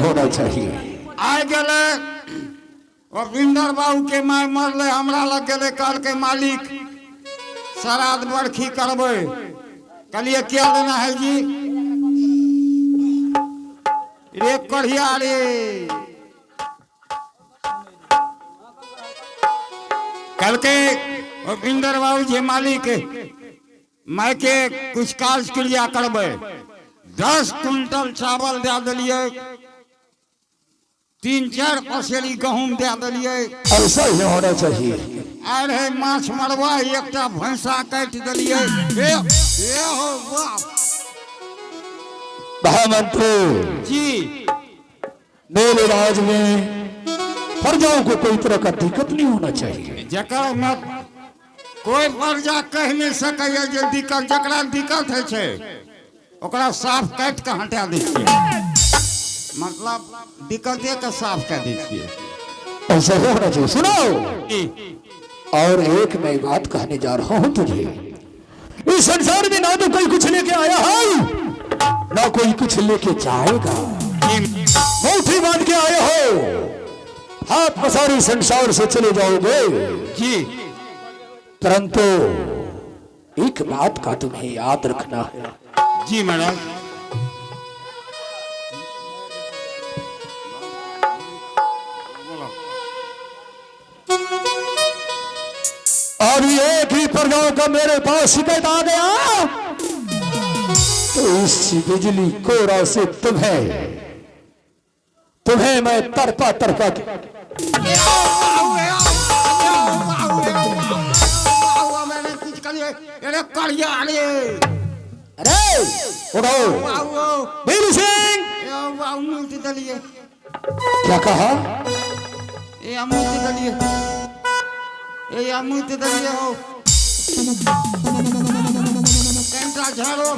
होना चाहिए। आ गए रविंदर बाबू के माय मरले, हमरा लग गए काल के मालिक श्राद्ध बरखी करबे। कहलिए क्या लेना है जी? रे कढ़िया रे, कल के रविंदर बाबू जी मालिक मैं के कुछ काज क्रिया करबे। 10 कुंटल चावल दे दिलिए, 3-4 पसेरी गहूम दे दिलिए। ऐसा ही होना चाहिए। अरे माछ मरवा एक भैंसा काट दिलिए। महामंत्री जी, मेरे राज में प्रजाओं को कोई तरह का दिक्कत नहीं होना चाहिए। जकर में कोई प्रजा कह नहीं सके जे दिक्कत, जकरा दिक्कत है छे ओकरा साफ काट के हटा दी छिए। मतलब दिक्कते के साफ कर दी छिए। ऐसा ही होना चाहिए। सुनो, और एक मैं बात कहने जा रहा हूं तुझे। इस संसार में ना तो कोई कुछ लेके आया है, ना कोई कुछ लेके जाएगा। मुट्ठी बांध के आए हो, हाथ पसारी संसार से चले जाओगे जी। परंतु एक बात का तुम्हें याद रखना है। जी महाराज। और एक ही प्रजा का मेरे पास शिकायत आ गया तो इस बिजली कोरा से तुम्हें मैं तरफा मैंने कुछ करिए। अरे करिया रे, अरे उठो वीर सिंह। अमूर्ति दलिए। क्या कहा? ये अमूर्ति दलिए, ये अमूर्ति दलिए हो। कैंटा झाड़ो।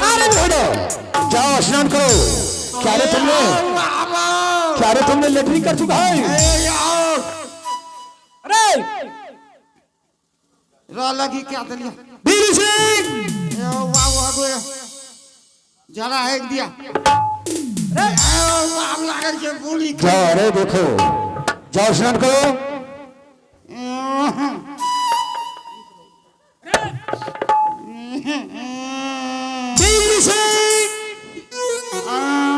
अरे बेटो जाओ स्नान करो। क्या रे तुमने लेटरिन कर चुका है? अरे रा लगी क्या दलिया? वीर सिंह जरा एक दिया। जाओ, अरे देखो जाओ स्नान करो।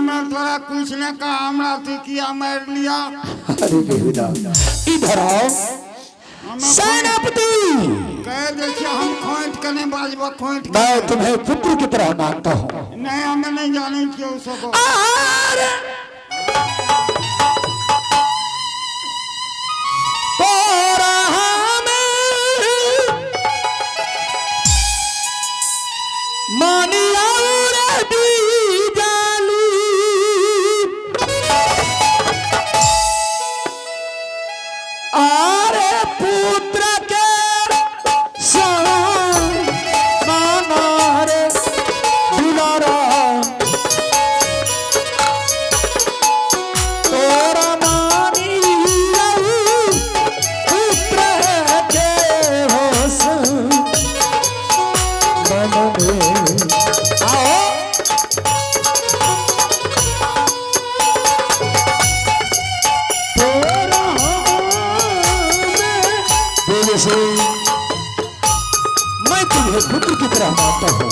मैं थोड़ा कुछ ने कहा, हमरा तो किया मार लिया। अरे बेहुदा इधर आओ। सेनापति कह देखिए हम खोट के नहीं बाजबा, खोट मैं तुम्हें पुत्र की तरह मानता हूँ। नहीं हमें नहीं जाने क्यों सको। मैं तुम्हें पुत्र की तरह मानता हूँ।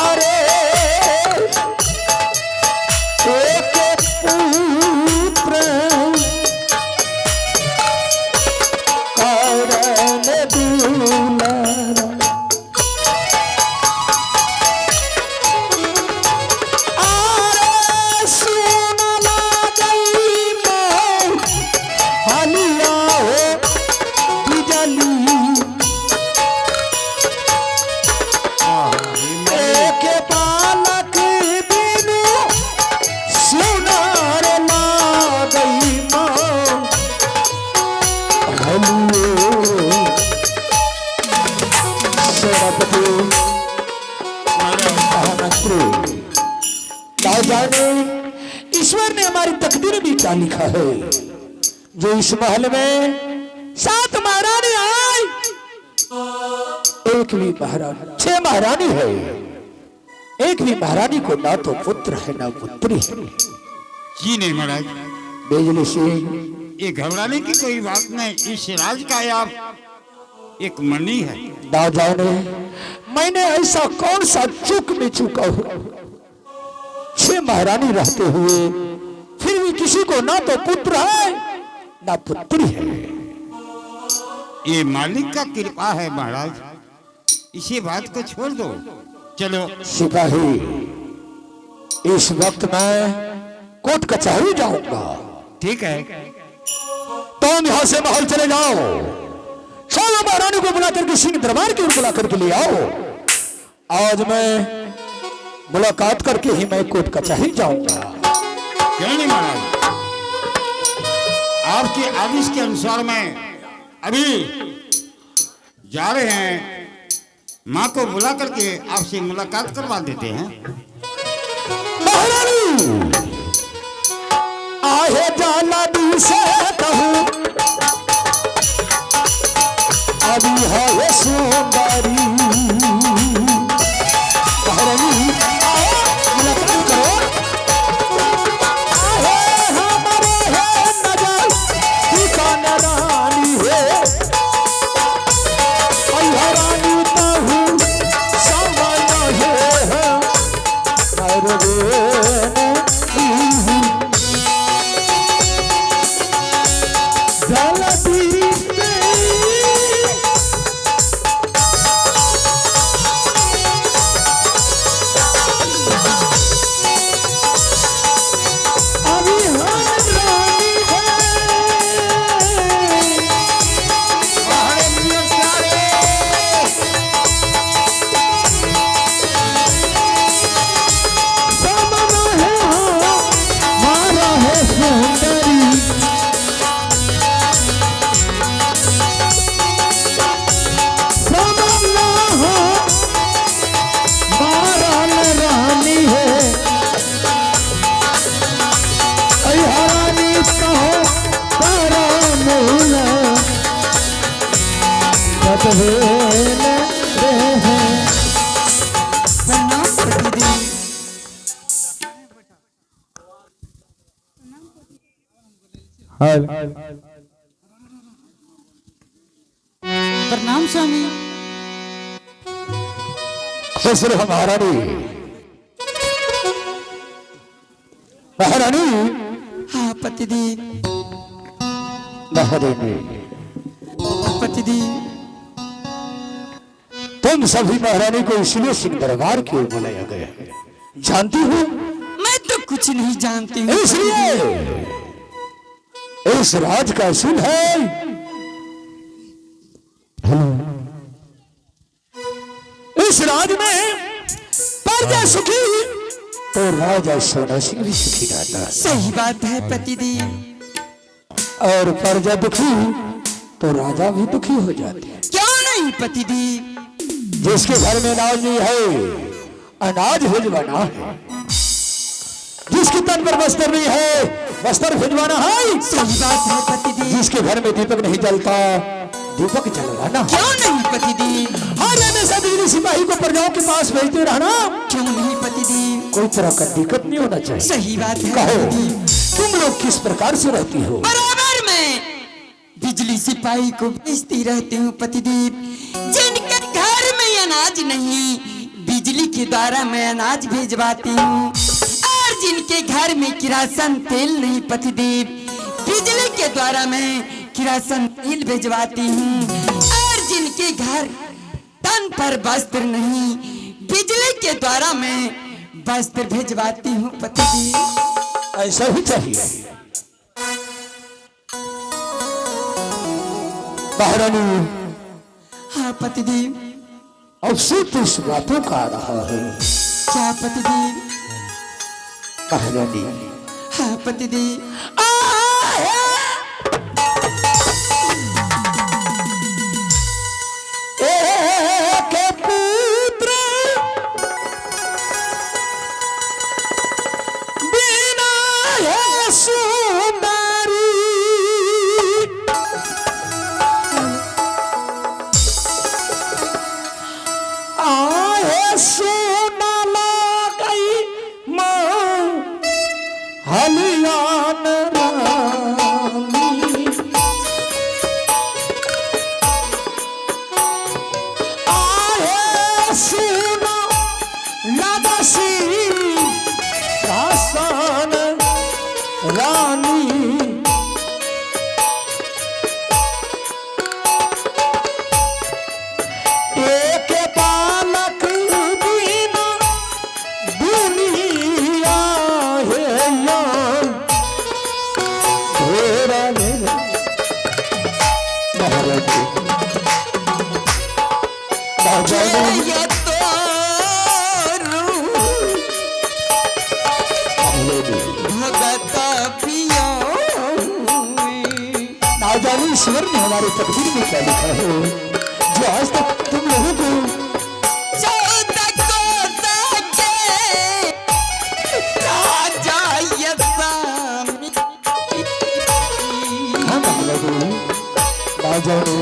अरे एक पुत्र कारण दुलारा अरे सुनला गई मैं हालिया हो बिजली एक बालक बिनु सुनार ला गई माँ हलियो सेनापति महामंत्री क्या जाने ईश्वर ने हमारी तकदीर में क्या लिखा है जो इस महल में 7 महारानी आई एक भी महारानी 6 महारानी है एक भी महारानी को ना तो पुत्र है ना पुत्री है जी नहीं महाराज, बिजली सिंह ये घबराने की कोई बात नहीं। इस राज का आप एक मणि है। ना जाने मैंने ऐसा कौन सा चूक में चूका हूं 6 महारानी रहते हुए फिर भी किसी को ना तो पुत्र है ना पुत्री है। ये मालिक का कृपा है महाराज, इसी बात को छोड़ दो। चलो सिपाही इस वक्त मैं कोर्ट कचहरी जाऊंगा। ठीक है। तुम यहां से महल चले जाओ, 16 महारानी को बुला करके सिंह दरबार की ओर बुला करके ले आओ। आज मैं मुलाकात करके ही मैं कोर्ट कचहरी जाऊंगा। क्यों नहीं महाराज, आपके आदेश के अनुसार मैं अभी जा रहे हैं, माँ को बुला करके आपसे मुलाकात करवा देते हैं। महारानी आहे जाना दी से कहूं अभी है सुंदरी महारानी आओ मुलाकात करो। आहे हमारे है नजर ठिकाना रानी है रानी तहु समय है प्रणाम स्वामी। खुश रहो महारानी। महारानी हाँ पतिदेव। महारानी पतिदेव तुम सभी महारानी को इसलिए सिंह दरबार की ओर बुलाया गया है, जानती हो? मैं तो कुछ नहीं जानती हूँ। इसलिए इस राज का असूल है इस राज में प्रजा सुखी तो राजा सोना सिंह भी सुखी रहता है। सही बात है पतिदेव। और प्रजा दुखी तो राजा भी दुखी हो जाते हैं। क्यों नहीं पतिदेव? जिसके घर में अनाज नहीं है अनाज भिजवाना है, जिसके तन पर वस्त्र नहीं है वस्त्र भिजवाना है। सही बात है पतिदेव। जिसके घर में दीपक नहीं जलता दीपक जलवाना। क्यों नहीं पतिदेव? हर हमेशा बिजली सिपाही को प्रजाओं के पास भेजते रहना। क्यों नहीं पतिदेव? कोई तरह का दिक्कत नहीं होना चाहिए। सही बात है कहो पतिदेव। तुम लोग किस प्रकार से रहती हो? बराबर में बिजली सिपाही को भेजती रहती हूँ पतिदेव। जिनके आज नहीं बिजली के द्वारा मैं अनाज भेजवाती हूँ। और जिनके घर में किरासन तेल नहीं पतिदेव, बिजली के द्वारा मैं किरासन तेल भेजवाती हूँ। और जिनके घर तन पर वस्त्र नहीं, बिजली के द्वारा मैं वस्त्र भेजवाती हूँ पतिदेव। ऐसा ही चाहिए। महारानी हाँ पतिदेव। अवश्य तो इस बातों का आ रहा है। क्या पतिदेव? महारानी हाँ पतिदेव। एक पुत्र बिना है सुंदरी, आहे सोना लागई मां हलियान रानी, आहे सोना लागसी रासन रानी, एक बालक बिना दुनिया है यार तेरा मेरा। महाराज ये तो भगत पिया ना जाने ईश्वर ने हमारे तकदीर में क्या लिखा है जो आज तक तुम लोगों को ना जाने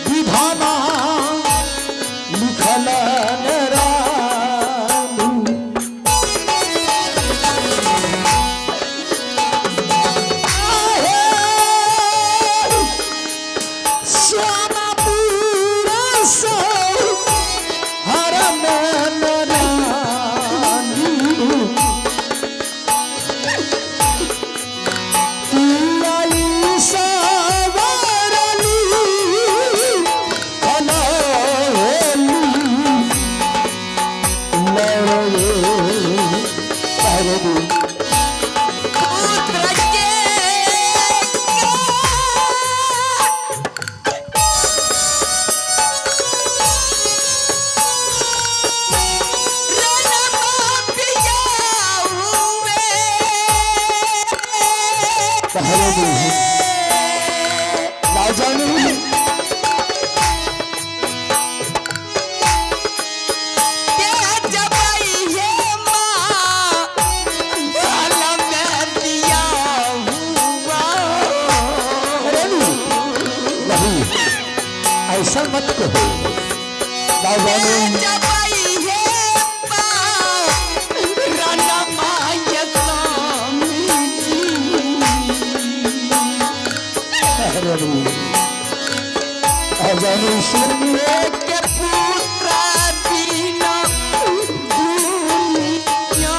विधाना लिखल ऐसा मत कहो ना जाने ईश्वर के पुत्र बिना दुनिया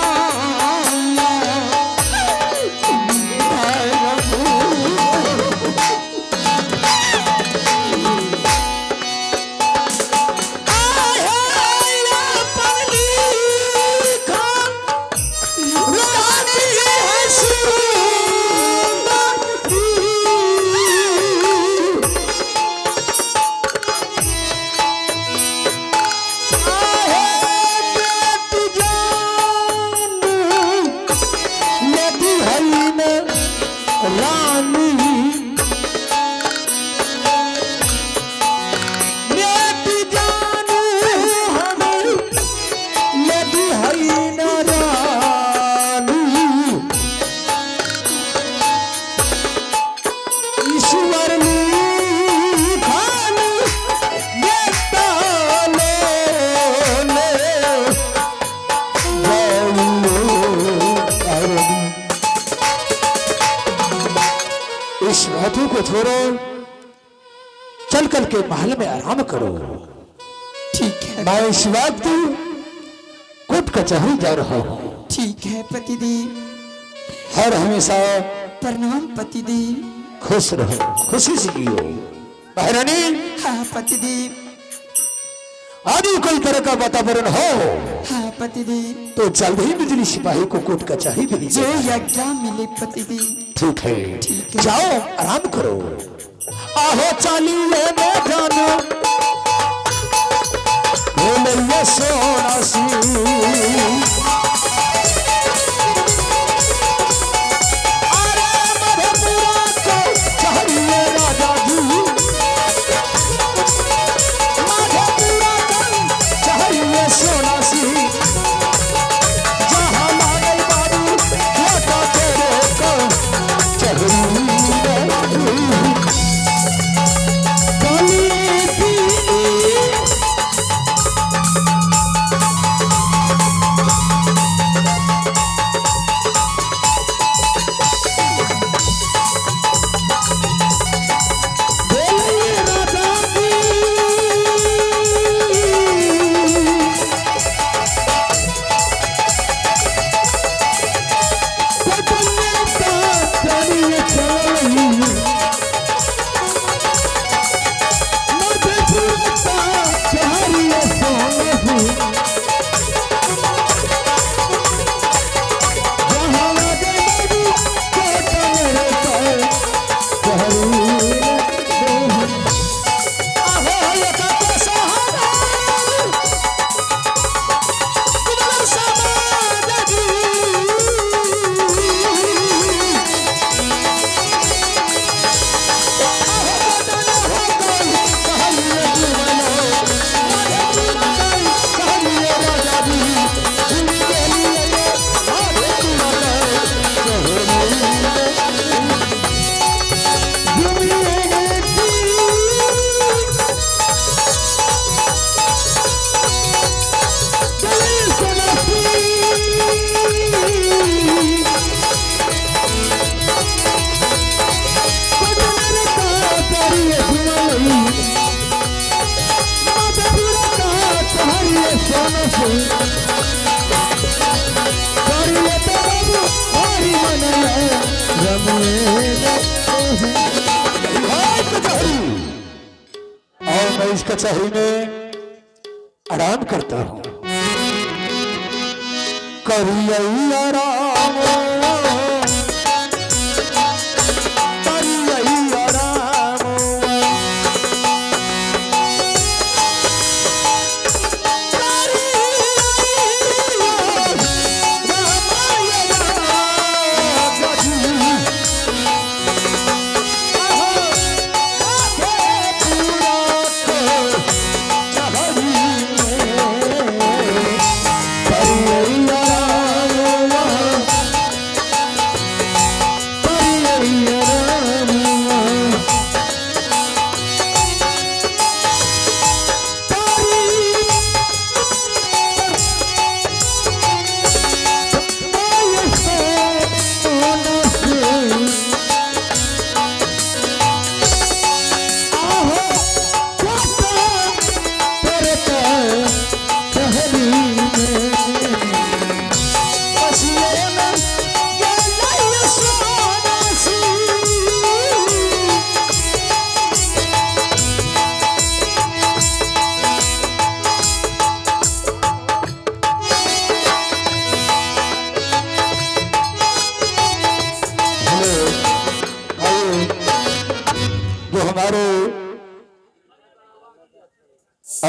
इस बातों को छोड़ो, चल कर के महल में आराम करो। ठीक है, मैं इस वक्त कोर्ट कचहरी जा रहा हूँ। ठीक है पतिदेव। हर हमेशा प्रणाम पतिदेव। खुश रहो, खुशी से जियो। महारानी, हाँ पतिदेव। आदि कोई तरह का वातावरण हो हाँ पतिदेव। तो जल्द ही बिजली सिपाही को कोर्ट कचहरी भेज जो दो। यज्ञ मिले पतिदेव। ठीक है, ठीक है। जाओ आराम करो। आहो चालिए मैं जानो बोलिए सोना सी, और मैं इस कचहरी में आराम करता हूँ। करिए आराम, करिए आराम,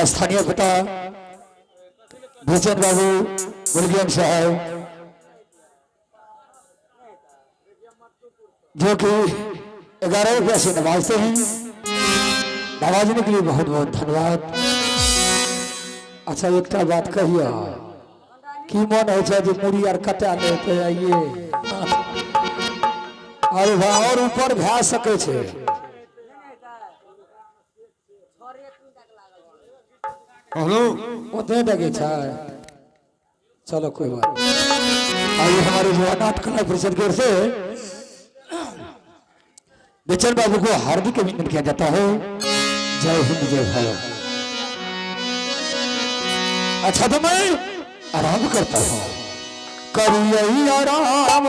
स्थानीय पिता भूषण बाबू विलियम साहब, जो कि 11 रुपया से नवाजते हैं। नवाजने के लिए बहुत बहुत धन्यवाद। अच्छा एक बात कहिए कि मन हो जो मुड़ी और कटा लेते आइए और ऊपर भा सके छे। हेलो, ओते लगे छा। चलो कोई बात नहीं। आइए हमारे जो नाटक कला परिषद की ओर से बेचन बाबू को हार्दिक अभिनंदन किया जाता है। जय हिंद जय भारत। अच्छा तो मैं आराम करता हूँ, करिए आराम।